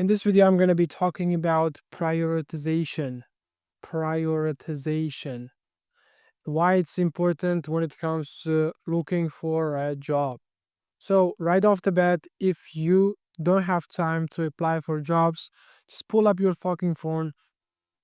In this video, I'm going to be talking about prioritization. Prioritization. Why it's important when it comes to looking for a job. So, right off the bat, if you don't have time to apply for jobs, just pull up your fucking phone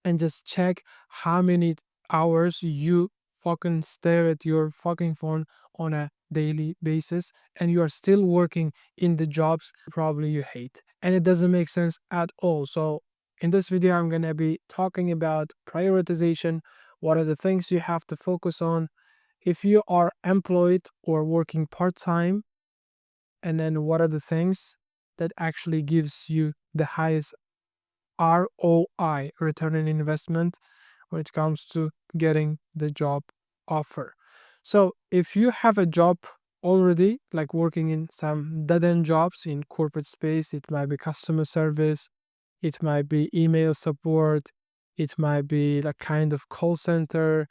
and just check how many hours you fucking stare at your fucking phone on a daily basis, and you are still working in the jobs probably you hate, and it doesn't make sense at all. So in this video, I'm going to be talking about prioritization. What are the things you have to focus on if you are employed or working part-time, and then what are the things that actually gives you the highest ROI, return on investment, when it comes to getting the job offer. So if you have a job already, like working in some dead end jobs in corporate space, it might be customer service, it might be email support, it might be like kind of call center,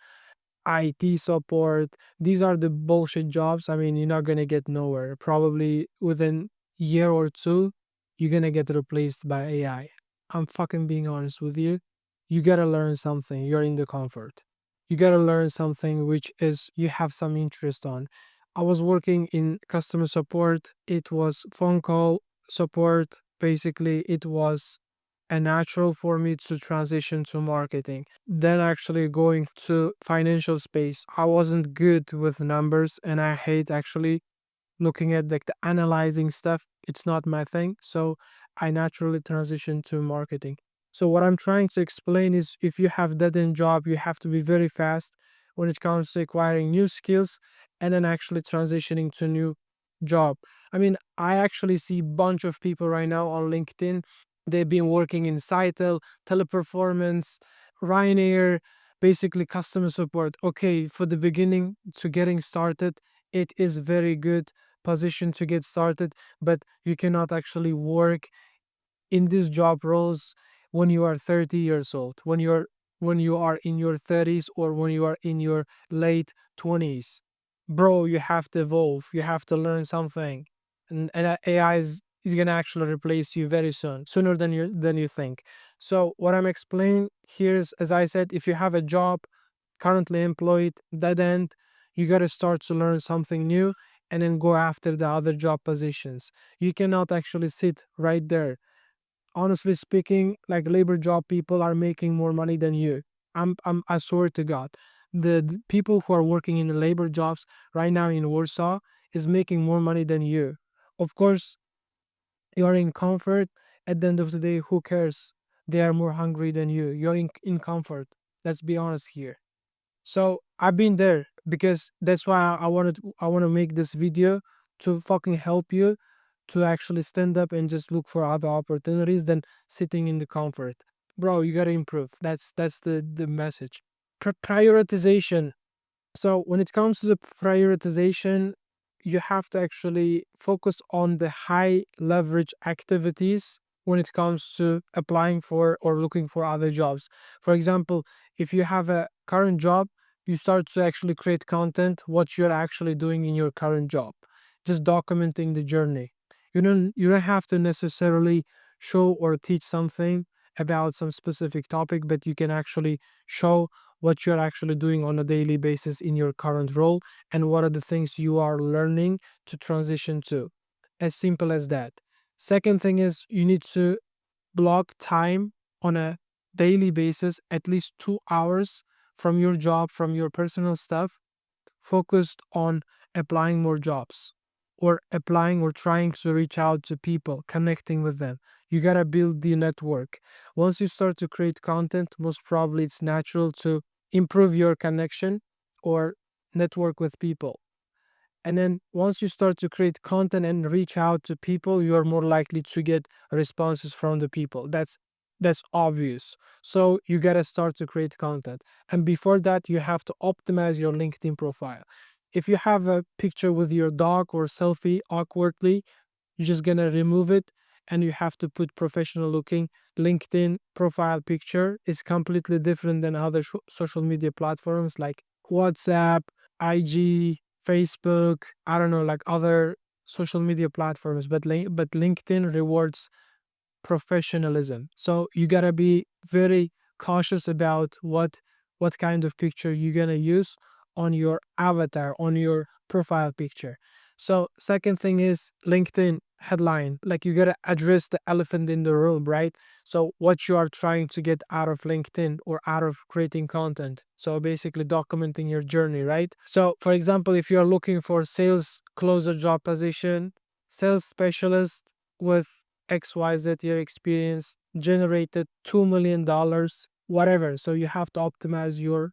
IT support. These are the bullshit jobs. I mean, you're not gonna get nowhere. Probably within year or two, you're gonna get replaced by AI. I'm fucking being honest with you. You gotta learn something. You're in the comfort. You gotta learn something which is you have some interest on. I was working in customer support. It was phone call support. Basically, it was a natural for me to transition to marketing. Then actually going to financial space. I wasn't good with numbers and I hate actually looking at like the analyzing stuff. It's not my thing. So I naturally transitioned to marketing. So what I'm trying to explain is if you have dead end job, you have to be very fast when it comes to acquiring new skills and then actually transitioning to new job. I mean, I actually see bunch of people right now on LinkedIn. They've been working in Cytel, Teleperformance, Ryanair, basically customer support. Okay, for the beginning to getting started, it is very good position to get started, but you cannot actually work in these job roles when you are 30 years old, when you are in your 30s or when you are in your late 20s. Bro, you have to evolve, you have to learn something, and AI is going to actually replace you very soon, sooner than you think. So what I'm explaining here is, as I said, if you have a job currently employed, dead end, you got to start to learn something new and then go after the other job positions. You cannot actually sit right there. Honestly speaking, like labor job people are making more money than you. I swear to God. The people who are working in the labor jobs right now in Warsaw is making more money than you. Of course, you are in comfort. At the end of the day, who cares? They are more hungry than you. You're in comfort. Let's be honest here. So I've been there because that's why I want to make this video to fucking help you to actually stand up and just look for other opportunities than sitting in the comfort. Bro, you gotta improve. That's the message. Prioritization. So when it comes to the prioritization, you have to actually focus on the high leverage activities when it comes to applying for or looking for other jobs. For example, if you have a current job, you start to actually create content what you're actually doing in your current job, just documenting the journey. You don't have to necessarily show or teach something about some specific topic, but you can actually show what you're actually doing on a daily basis in your current role and what are the things you are learning to transition to. As simple as that. Second thing is you need to block time on a daily basis, at least 2 hours from your job, from your personal stuff, focused on applying more jobs or applying or trying to reach out to people, connecting with them. You gotta build the network. Once you start to create content, most probably it's natural to improve your connection or network with people. And then once you start to create content and reach out to people, you are more likely to get responses from the people. That's obvious. So you got to start to create content. And before that, you have to optimize your LinkedIn profile. If you have a picture with your dog or selfie awkwardly, you're just going to remove it and you have to put professional looking LinkedIn profile picture. It's completely different than other social media platforms like WhatsApp, IG, Facebook, I don't know, like other social media platforms, but LinkedIn rewards professionalism. So you gotta be very cautious about what kind of picture you're gonna use on your avatar, on your profile picture. So second thing is LinkedIn headline. Like you gotta address the elephant in the room, right? So what you are trying to get out of LinkedIn or out of creating content. So basically documenting your journey, right? So for example, if you're looking for sales closer job position, sales specialist with XYZ year experience, generated $2 million, whatever. So you have to optimize your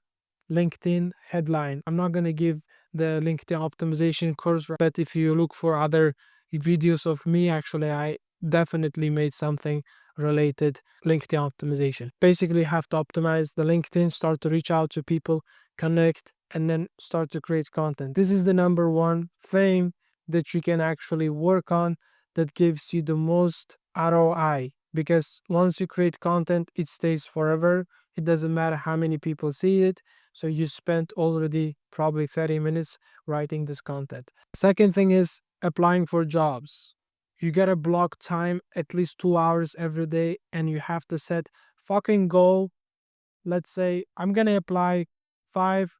LinkedIn headline. I'm not going to give the LinkedIn optimization course, but if you look for other videos of me, actually, I definitely made something related LinkedIn optimization. Basically, you have to optimize the LinkedIn, start to reach out to people, connect, and then start to create content. This is the number one thing that you can actually work on that gives you the most ROI, because once you create content, it stays forever. It doesn't matter how many people see it. So you spent already probably 30 minutes writing this content. Second thing is applying for jobs. You gotta block time at least 2 hours every day, and you have to set fucking goal. Let's say I'm gonna apply 5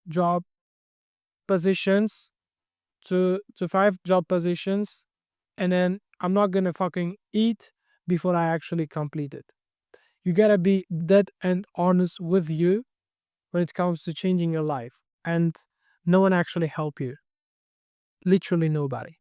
job positions to 5 job positions, and then I'm not gonna fucking eat before I actually complete it. You gotta be dead and honest with you when it comes to changing your life, and no one actually help you. Literally nobody.